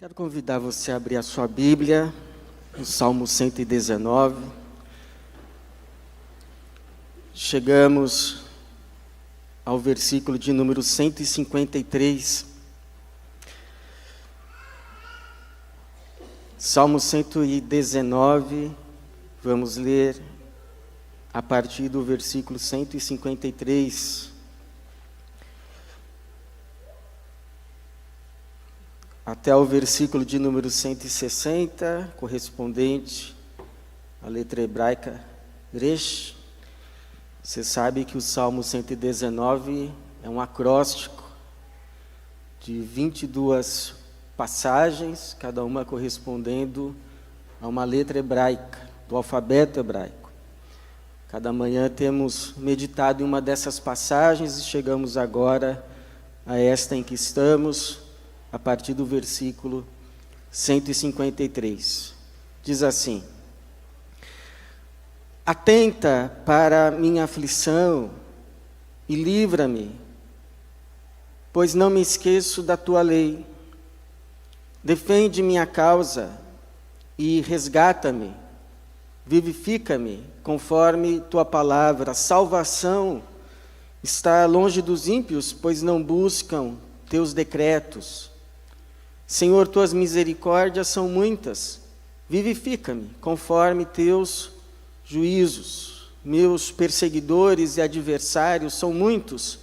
Quero convidar você a abrir a sua Bíblia no Salmo 119. Chegamos ao versículo de número 153. Salmo 119, vamos ler a partir do versículo 153. Até o versículo de número 160, correspondente à letra hebraica Resh. Você sabe que o Salmo 119 é um acróstico de 22 passagens, cada uma correspondendo a uma letra hebraica, do alfabeto hebraico. Cada manhã temos meditado em uma dessas passagens e chegamos agora a esta em que estamos, a partir do versículo 153. Diz assim: Atenta para minha aflição e livra-me, pois não me esqueço da tua lei. Defende minha causa e resgata-me, vivifica-me conforme tua palavra. A salvação está longe dos ímpios, pois não buscam teus decretos. Senhor, tuas misericórdias são muitas, vivifica-me conforme teus juízos. Meus perseguidores e adversários são muitos,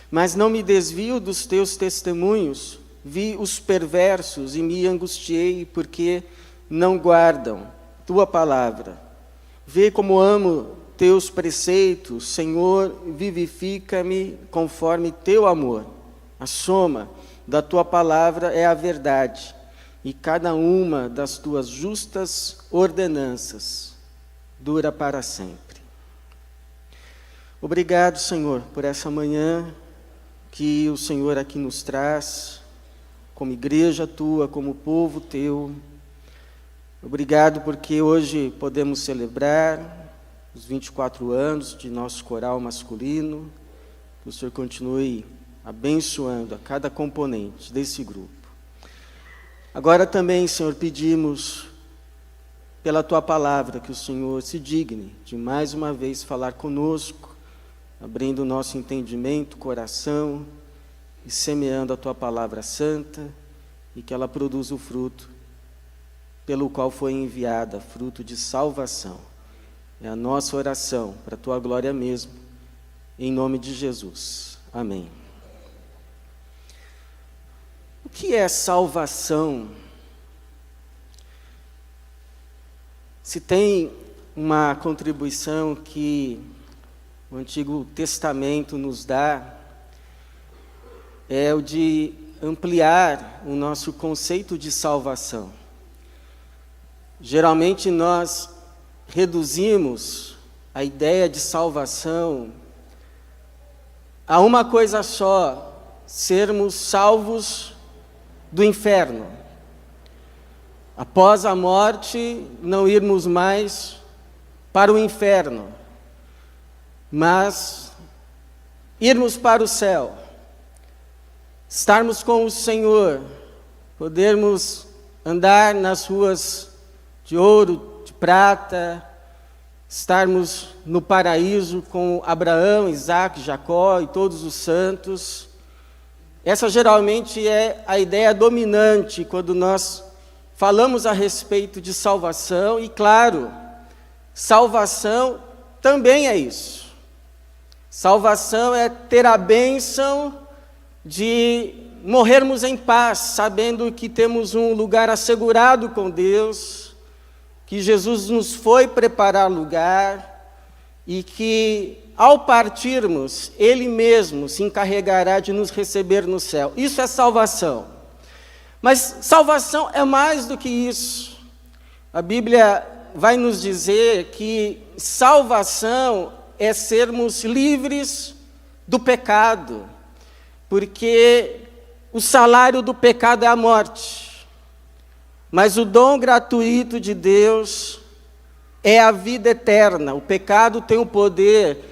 mas não me desvio dos teus testemunhos. Vi os perversos e me angustiei, porque não guardam tua palavra. Vê como amo teus preceitos, Senhor, vivifica-me conforme teu amor. A soma da tua palavra é a verdade, e cada uma das tuas justas ordenanças dura para sempre. Obrigado, Senhor, por essa manhã que o Senhor aqui nos traz, como igreja tua, como povo teu. Obrigado porque hoje podemos celebrar os 24 anos de nosso coral masculino. Que o Senhor continue abençoando a cada componente desse grupo. Agora também, Senhor, pedimos pela tua palavra que o Senhor se digne de mais uma vez falar conosco, abrindo o nosso entendimento, coração e semeando a tua palavra santa, e que ela produza o fruto pelo qual foi enviada, fruto de salvação. É a nossa oração para a tua glória mesmo, em nome de Jesus. Amém. O que é salvação? Se tem uma contribuição que o Antigo Testamento nos dá, é o de ampliar o nosso conceito de salvação. Geralmente nós reduzimos a ideia de salvação a uma coisa só: sermos salvos do inferno. Após a morte, não irmos mais para o inferno, mas irmos para o céu, estarmos com o Senhor, podermos andar nas ruas de ouro, de prata, estarmos no paraíso com Abraão, Isaac, Jacó e todos os santos. Essa geralmente é a ideia dominante quando nós falamos a respeito de salvação, e claro, salvação também é isso. Salvação é ter a bênção de morrermos em paz, sabendo que temos um lugar assegurado com Deus, que Jesus nos foi preparar lugar, e que ao partirmos, Ele mesmo se encarregará de nos receber no céu. Isso é salvação. Mas salvação é mais do que isso. A Bíblia vai nos dizer que salvação é sermos livres do pecado, porque o salário do pecado é a morte, mas o dom gratuito de Deus é a vida eterna. O pecado tem o poder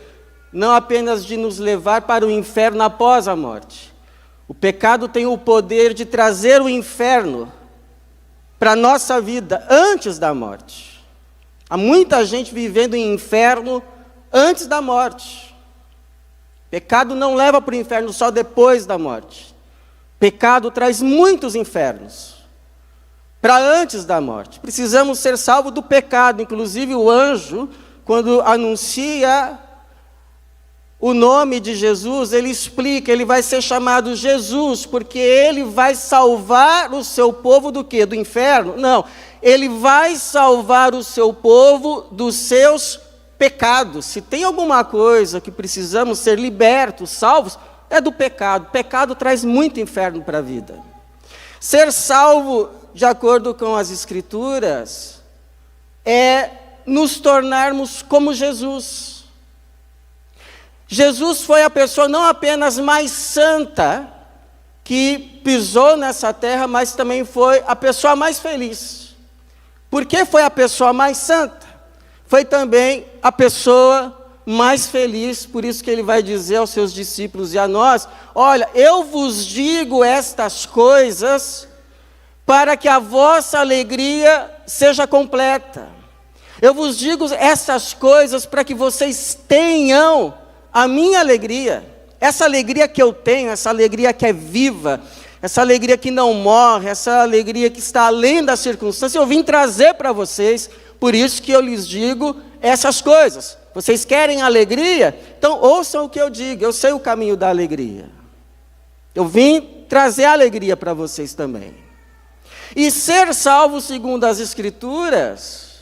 não apenas de nos levar para o inferno após a morte. O pecado tem o poder de trazer o inferno para a nossa vida antes da morte. Há muita gente vivendo em inferno antes da morte. Pecado não leva para o inferno só depois da morte. Pecado traz muitos infernos para antes da morte. Precisamos ser salvos do pecado. Inclusive o anjo, quando anuncia o nome de Jesus, ele explica, ele vai ser chamado Jesus, porque ele vai salvar o seu povo do quê? Do inferno? Não, ele vai salvar o seu povo dos seus pecados. Se tem alguma coisa que precisamos ser libertos, salvos, é do pecado. Pecado traz muito inferno para a vida. Ser salvo, de acordo com as Escrituras, é nos tornarmos como Jesus. Jesus foi a pessoa não apenas mais santa que pisou nessa terra, mas também foi a pessoa mais feliz. Por que foi a pessoa mais santa? Foi também a pessoa mais feliz, por isso que ele vai dizer aos seus discípulos e a nós: olha, eu vos digo estas coisas para que a vossa alegria seja completa. Eu vos digo essas coisas para que vocês tenham a minha alegria, essa alegria que eu tenho, essa alegria que é viva, essa alegria que não morre, essa alegria que está além das circunstâncias, eu vim trazer para vocês, por isso que eu lhes digo essas coisas. Vocês querem alegria? Então ouçam o que eu digo, eu sei o caminho da alegria. Eu vim trazer alegria para vocês também. E ser salvo segundo as Escrituras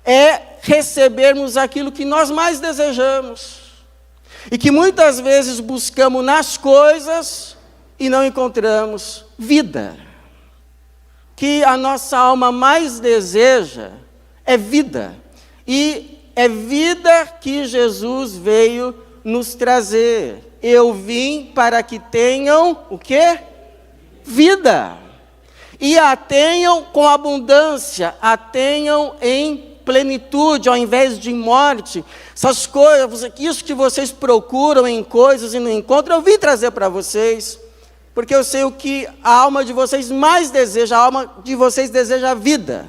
é recebermos aquilo que nós mais desejamos. E que muitas vezes buscamos nas coisas e não encontramos vida. Que a nossa alma mais deseja é vida. E é vida que Jesus veio nos trazer. Eu vim para que tenham o quê? Vida. E a tenham com abundância, a tenham em plenitude, ao invés de morte. Essas coisas, isso que vocês procuram em coisas e não encontram, eu vim trazer para vocês, porque eu sei o que a alma de vocês mais deseja, a alma de vocês deseja vida.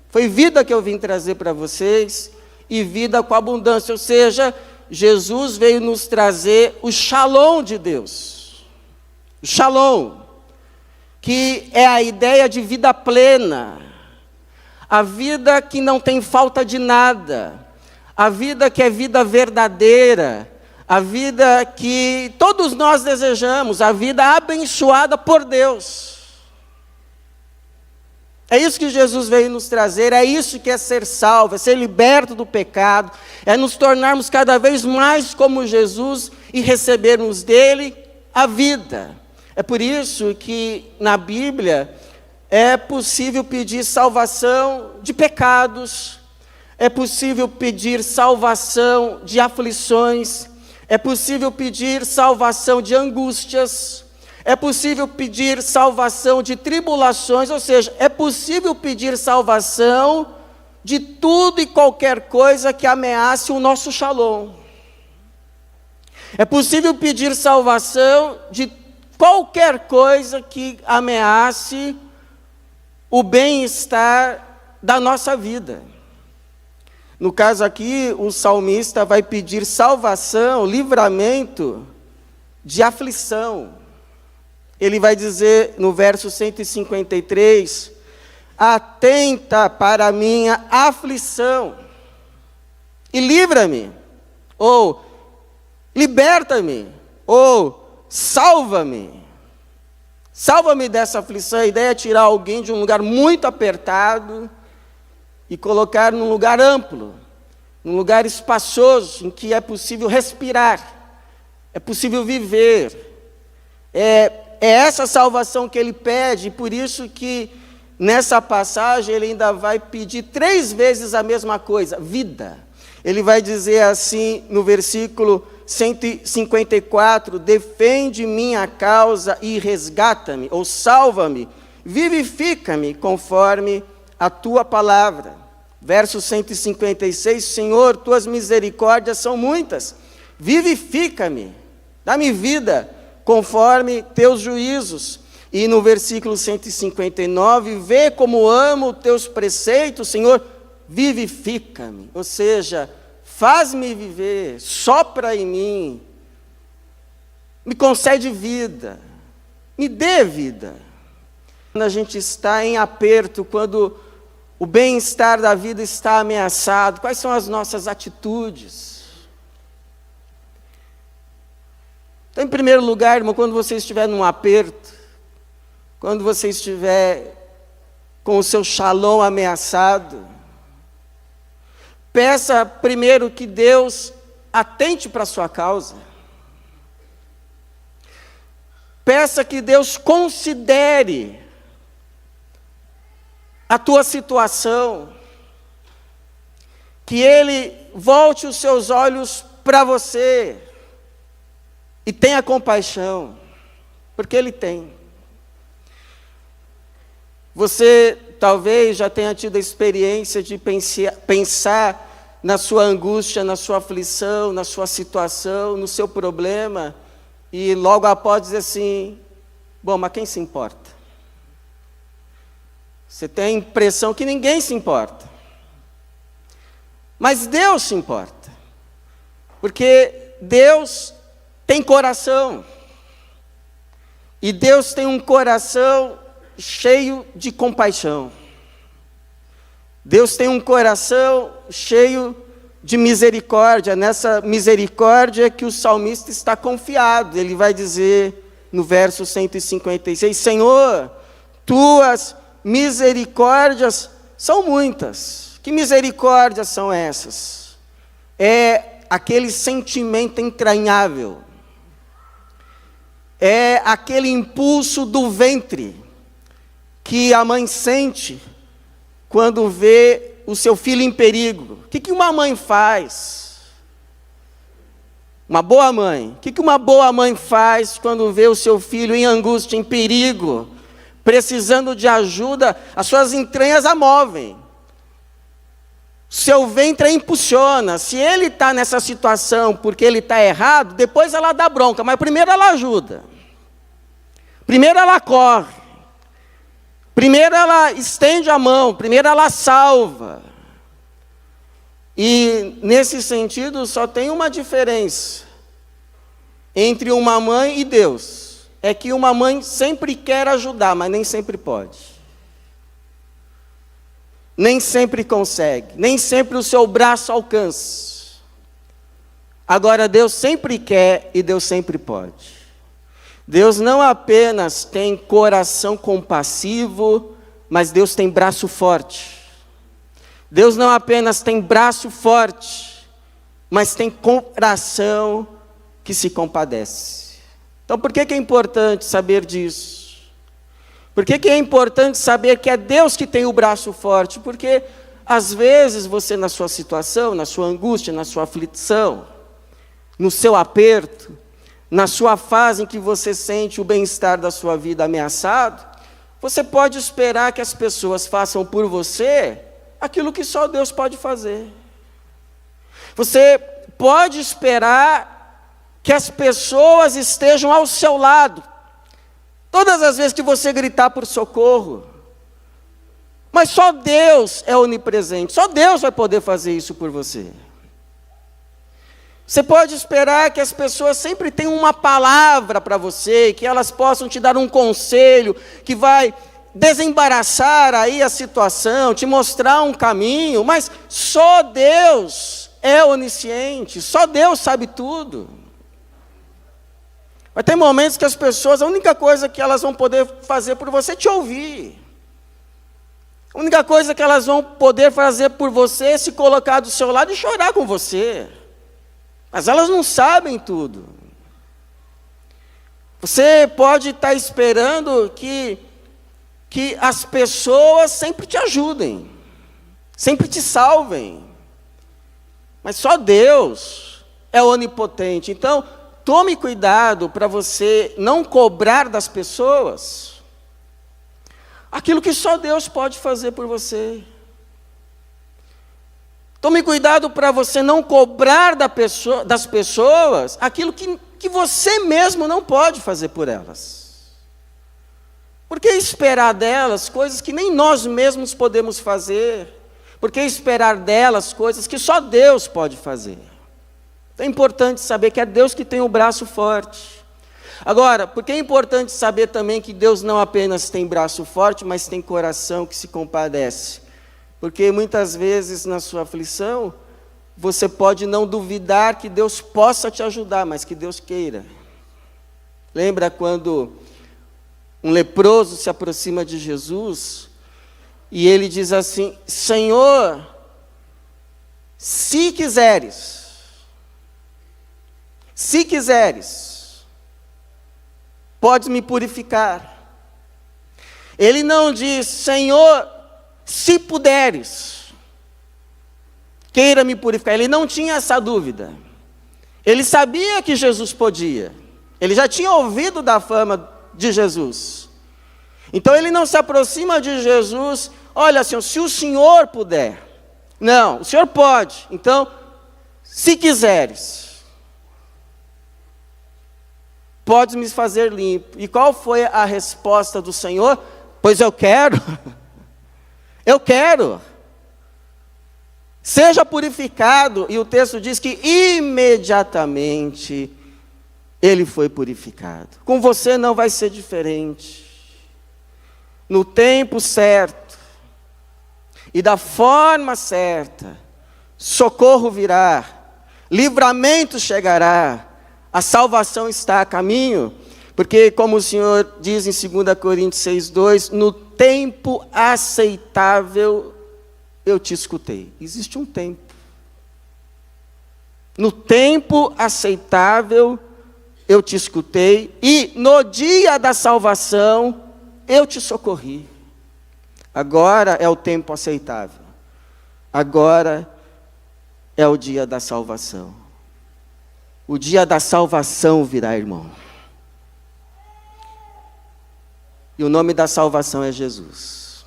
Foi vida que eu vim trazer para vocês, e vida com abundância, ou seja, Jesus veio nos trazer o shalom de Deus. O shalom, que é a ideia de vida plena, a vida que não tem falta de nada, a vida que é vida verdadeira, a vida que todos nós desejamos, a vida abençoada por Deus. É isso que Jesus veio nos trazer, é isso que é ser salvo, é ser liberto do pecado, é nos tornarmos cada vez mais como Jesus e recebermos dele a vida. É por isso que na Bíblia é possível pedir salvação de pecados, é possível pedir salvação de aflições, é possível pedir salvação de angústias, é possível pedir salvação de tribulações, ou seja, é possível pedir salvação de tudo e qualquer coisa que ameace o nosso shalom. É possível pedir salvação de qualquer coisa que ameace o bem-estar da nossa vida. No caso aqui, o salmista vai pedir salvação, livramento de aflição. Ele vai dizer no verso 153, atenta para a minha aflição e livra-me, ou liberta-me, ou salva-me. Salva-me dessa aflição. A ideia é tirar alguém de um lugar muito apertado e colocar num lugar amplo, num lugar espaçoso, em que é possível respirar, é possível viver. É essa salvação que ele pede, por isso que nessa passagem ele ainda vai pedir 3 vezes a mesma coisa, vida. Ele vai dizer assim no versículo 154, defende minha causa e resgata-me, ou salva-me, vivifica-me conforme a tua palavra. Verso 156, Senhor, tuas misericórdias são muitas, vivifica-me, dá-me vida conforme teus juízos. E no versículo 159, vê como amo os teus preceitos, Senhor, vivifica-me. Ou seja, faz-me viver, sopra em mim, me concede vida, me dê vida. Quando a gente está em aperto, quando o bem-estar da vida está ameaçado, quais são as nossas atitudes? Então, em primeiro lugar, irmão, quando você estiver num aperto, quando você estiver com o seu shalom ameaçado, peça primeiro que Deus atente para a sua causa. Peça que Deus considere a tua situação, que Ele volte os seus olhos para você e tenha compaixão, porque Ele tem. Você talvez já tenha tido a experiência de pensar na sua angústia, na sua aflição, na sua situação, no seu problema, e logo após dizer assim, bom, mas quem se importa? Você tem a impressão que ninguém se importa. Mas Deus se importa. Porque Deus tem coração. E Deus tem um coração cheio de compaixão. Deus tem um coração cheio de misericórdia. Nessa misericórdia que o salmista está confiado. Ele vai dizer no verso 156, Senhor, tuas misericórdias são muitas. Que misericórdias são essas? É aquele sentimento entranhável. É aquele impulso do ventre que a mãe sente quando vê o seu filho em perigo. O que uma mãe faz? Uma boa mãe. O que uma boa mãe faz quando vê o seu filho em angústia, em perigo, precisando de ajuda? As suas entranhas a movem. Seu ventre a impulsiona. Se ele está nessa situação porque ele está errado, depois ela dá bronca, mas primeiro ela ajuda. Primeiro ela corre. Primeiro ela estende a mão, primeiro ela salva. E nesse sentido só tem uma diferença entre uma mãe e Deus. É que uma mãe sempre quer ajudar, mas nem sempre pode. Nem sempre consegue, nem sempre o seu braço alcança. Agora Deus sempre quer e Deus sempre pode. Deus não apenas tem coração compassivo, mas Deus tem braço forte. Deus não apenas tem braço forte, mas tem coração que se compadece. Então por que é importante saber disso? Por que é importante saber que é Deus que tem o braço forte? Porque às vezes você na sua situação, na sua angústia, na sua aflição, no seu aperto, na sua fase em que você sente o bem-estar da sua vida ameaçado, você pode esperar que as pessoas façam por você aquilo que só Deus pode fazer. Você pode esperar que as pessoas estejam ao seu lado, todas as vezes que você gritar por socorro. Mas só Deus é onipresente, só Deus vai poder fazer isso por você. Você pode esperar que as pessoas sempre tenham uma palavra para você, que elas possam te dar um conselho, que vai desembaraçar aí a situação, te mostrar um caminho, mas só Deus é onisciente, só Deus sabe tudo. Vai ter momentos que as pessoas, a única coisa que elas vão poder fazer por você é te ouvir. A única coisa que elas vão poder fazer por você é se colocar do seu lado e chorar com você. Mas elas não sabem tudo. Você pode estar esperando que as pessoas sempre te ajudem, sempre te salvem. Mas só Deus é onipotente. Então, tome cuidado para você não cobrar das pessoas aquilo que só Deus pode fazer por você. Tome cuidado para você não cobrar das pessoas aquilo que você mesmo não pode fazer por elas. Por que esperar delas coisas que nem nós mesmos podemos fazer? Por que esperar delas coisas que só Deus pode fazer? É importante saber que é Deus que tem o braço forte. Agora, por que é importante saber também que Deus não apenas tem braço forte, mas tem coração que se compadece? Porque muitas vezes na sua aflição, você pode não duvidar que Deus possa te ajudar, mas que Deus queira. Lembra quando um leproso se aproxima de Jesus e ele diz assim: Senhor, se quiseres, podes me purificar. Ele não diz: Senhor, se puderes, queira me purificar. Ele não tinha essa dúvida. Ele sabia que Jesus podia. Ele já tinha ouvido da fama de Jesus. Então ele não se aproxima de Jesus: olha, Senhor, se o Senhor puder. Não, o Senhor pode. Então, se quiseres, podes me fazer limpo. E qual foi a resposta do Senhor? Pois eu quero. Eu quero. Seja purificado. E o texto diz que imediatamente ele foi purificado. Com você não vai ser diferente. No tempo certo e da forma certa, socorro virá, livramento chegará, a salvação está a caminho, porque como o Senhor diz em 2 Coríntios 6:2, no tempo aceitável eu te escutei. Existe um tempo. No tempo aceitável eu te escutei, e no dia da salvação eu te socorri. Agora é o tempo aceitável. Agora é o dia da salvação. O dia da salvação virá, irmão. E o nome da salvação é Jesus.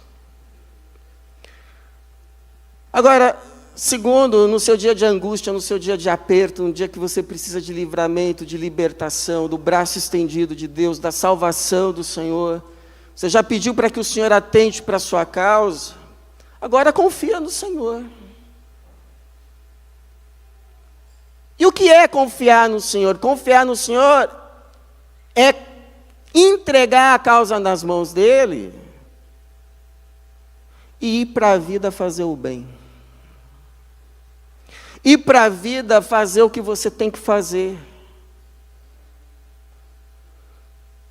Agora, segundo, no seu dia de angústia, no seu dia de aperto, no dia que você precisa de livramento, de libertação, do braço estendido de Deus, da salvação do Senhor, você já pediu para que o Senhor atente para a sua causa? Agora confia no Senhor. E o que é confiar no Senhor? Confiar no Senhor é entregar a causa nas mãos dEle e ir para a vida fazer o bem. Ir para a vida fazer o que você tem que fazer.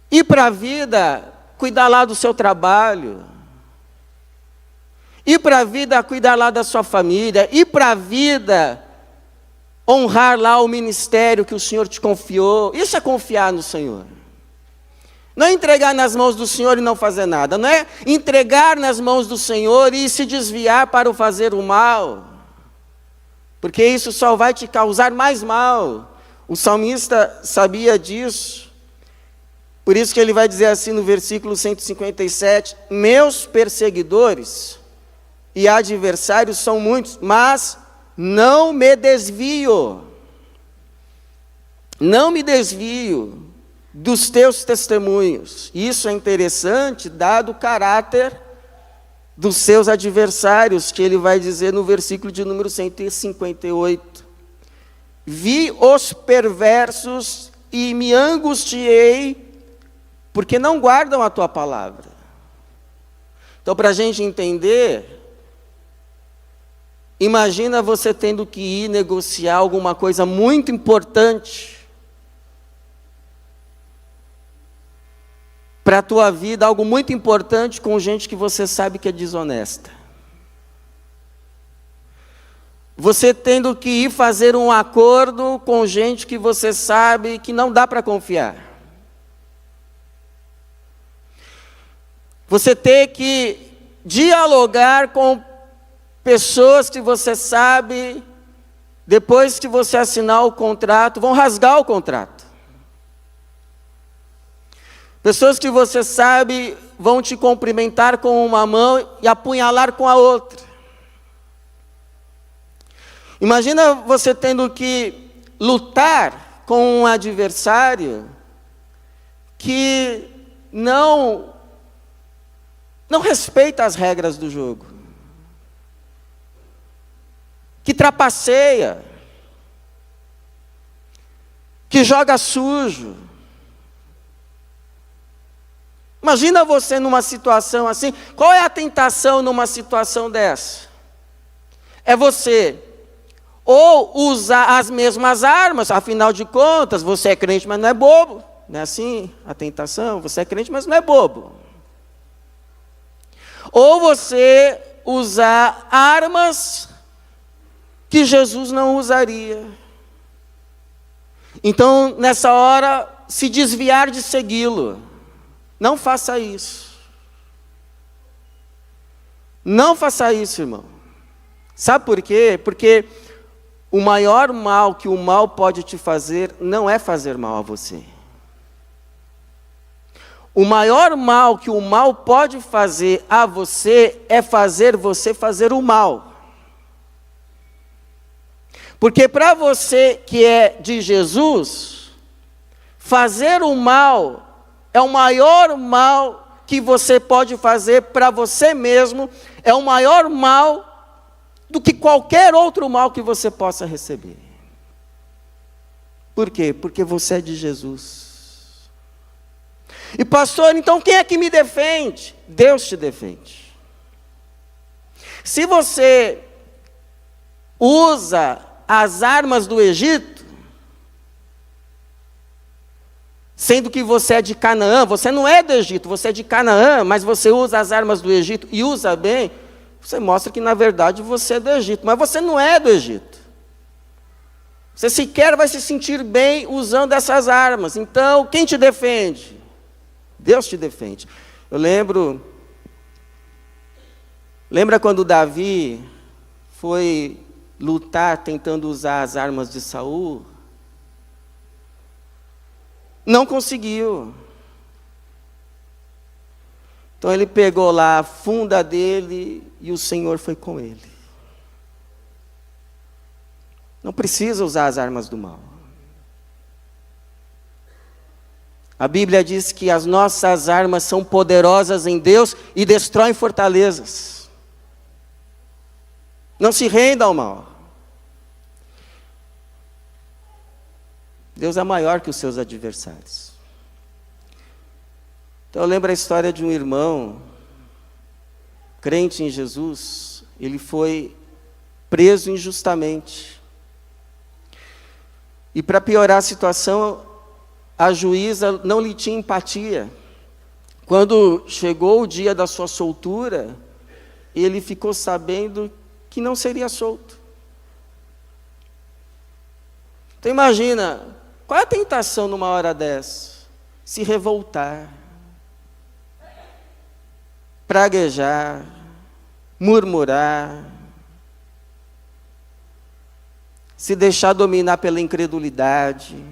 Ir para a vida cuidar lá do seu trabalho. Ir para a vida cuidar lá da sua família. Ir para a vida honrar lá o ministério que o Senhor te confiou. Isso é confiar no Senhor. Não é entregar nas mãos do Senhor e não fazer nada. Não é entregar nas mãos do Senhor e se desviar para o fazer o mal. Porque isso só vai te causar mais mal. O salmista sabia disso. Por isso que ele vai dizer assim no versículo 157, meus perseguidores e adversários são muitos, mas não me desvio. Não me desvio dos teus testemunhos. Isso é interessante, dado o caráter dos seus adversários, que ele vai dizer no versículo de número 158. Vi os perversos e me angustiei, porque não guardam a tua palavra. Então, para a gente entender, imagina você tendo que ir negociar alguma coisa muito importante para a tua vida, algo muito importante com gente que você sabe que é desonesta. Você tendo que ir fazer um acordo com gente que você sabe que não dá para confiar. Você ter que dialogar com pessoas que você sabe, depois que você assinar o contrato, vão rasgar o contrato. Pessoas que você sabe vão te cumprimentar com uma mão e apunhalar com a outra. Imagina você tendo que lutar com um adversário que não não respeita as regras do jogo, que trapaceia, que joga sujo. Imagina você numa situação assim. Qual é a tentação numa situação dessa? É você ou usar as mesmas armas, afinal de contas, você é crente, mas não é bobo. Não é assim a tentação? Você é crente, mas não é bobo. Ou você usar armas que Jesus não usaria. Então, nessa hora, se desviar de segui-lo. Não faça isso. Não faça isso, irmão. Sabe por quê? Porque o maior mal que o mal pode te fazer não é fazer mal a você. O maior mal que o mal pode fazer a você é fazer você fazer o mal. Porque para você que é de Jesus, fazer o mal é o maior mal que você pode fazer para você mesmo, é o maior mal do que qualquer outro mal que você possa receber. Por quê? Porque você é de Jesus. E pastor, então quem é que me defende? Deus te defende. Se você usa as armas do Egito, sendo que você é de Canaã, você não é do Egito, você é de Canaã, mas você usa as armas do Egito e usa bem, você mostra que na verdade você é do Egito, mas você não é do Egito. Você sequer vai se sentir bem usando essas armas. Então, quem te defende? Deus te defende. Eu lembra quando Davi foi lutar tentando usar as armas de Saul? Não conseguiu. Então ele pegou lá a funda dele e o Senhor foi com ele. Não precisa usar as armas do mal. A Bíblia diz que as nossas armas são poderosas em Deus e destroem fortalezas. Não se renda ao mal. Deus é maior que os seus adversários. Então eu lembro a história de um irmão, crente em Jesus, ele foi preso injustamente. E para piorar a situação, a juíza não lhe tinha empatia. Quando chegou o dia da sua soltura, ele ficou sabendo que não seria solto. Então imagina, qual é a tentação numa hora dessa? Se revoltar, praguejar, murmurar, se deixar dominar pela incredulidade,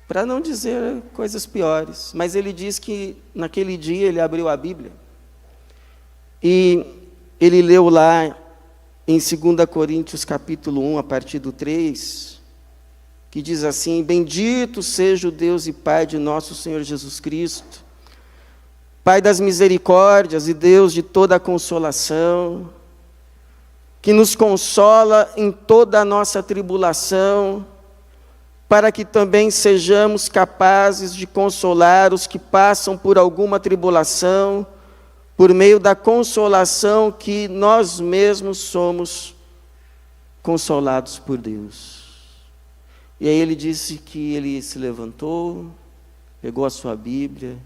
para não dizer coisas piores. Mas ele diz que naquele dia ele abriu a Bíblia e ele leu lá em 2 Coríntios capítulo 1, a partir do 3, que diz assim: bendito seja o Deus e Pai de nosso Senhor Jesus Cristo, Pai das misericórdias e Deus de toda a consolação, que nos consola em toda a nossa tribulação, para que também sejamos capazes de consolar os que passam por alguma tribulação, por meio da consolação que nós mesmos somos consolados por Deus. E aí ele disse que ele se levantou, pegou a sua Bíblia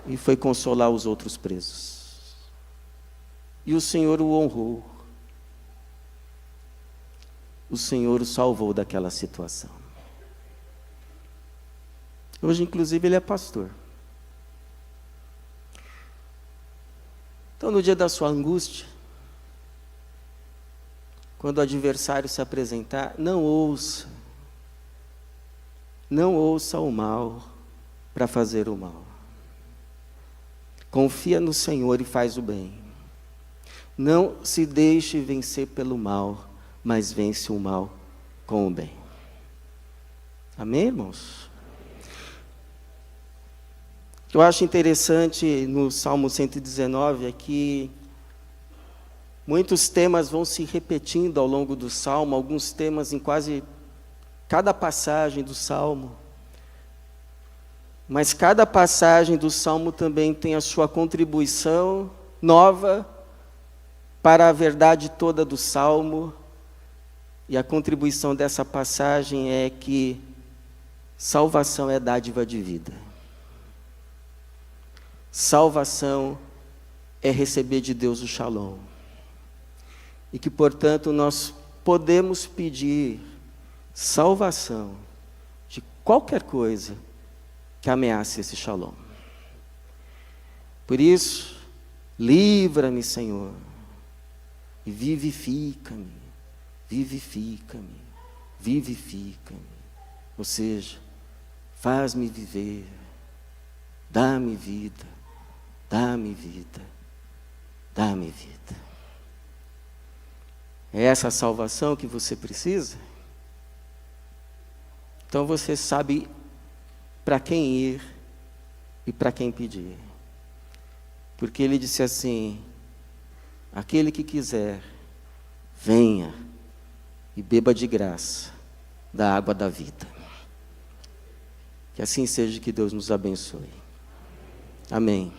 e foi consolar os outros presos. E o Senhor o honrou. O Senhor o salvou daquela situação. Hoje, inclusive, ele é pastor. Então, no dia da sua angústia, quando o adversário se apresentar, não ouça o mal para fazer o mal. Confia no Senhor e faz o bem. Não se deixe vencer pelo mal, mas vence o mal com o bem. Amém, irmãos? Eu acho interessante no Salmo 119 é que muitos temas vão se repetindo ao longo do Salmo, alguns temas em quase cada passagem do Salmo. Mas cada passagem do Salmo também tem a sua contribuição nova para a verdade toda do Salmo. E a contribuição dessa passagem é que salvação é dádiva de vida. Salvação é receber de Deus o Shalom. E que, portanto, nós podemos pedir salvação de qualquer coisa que ameace esse Shalom. Por isso, livra-me, Senhor, e vivifica-me, vivifica-me, vivifica-me. Ou seja, faz-me viver, dá-me vida, dá-me vida, dá-me vida. É essa a salvação que você precisa? Então você sabe para quem ir e para quem pedir. Porque ele disse assim: aquele que quiser, venha e beba de graça da água da vida. Que assim seja, que Deus nos abençoe. Amém.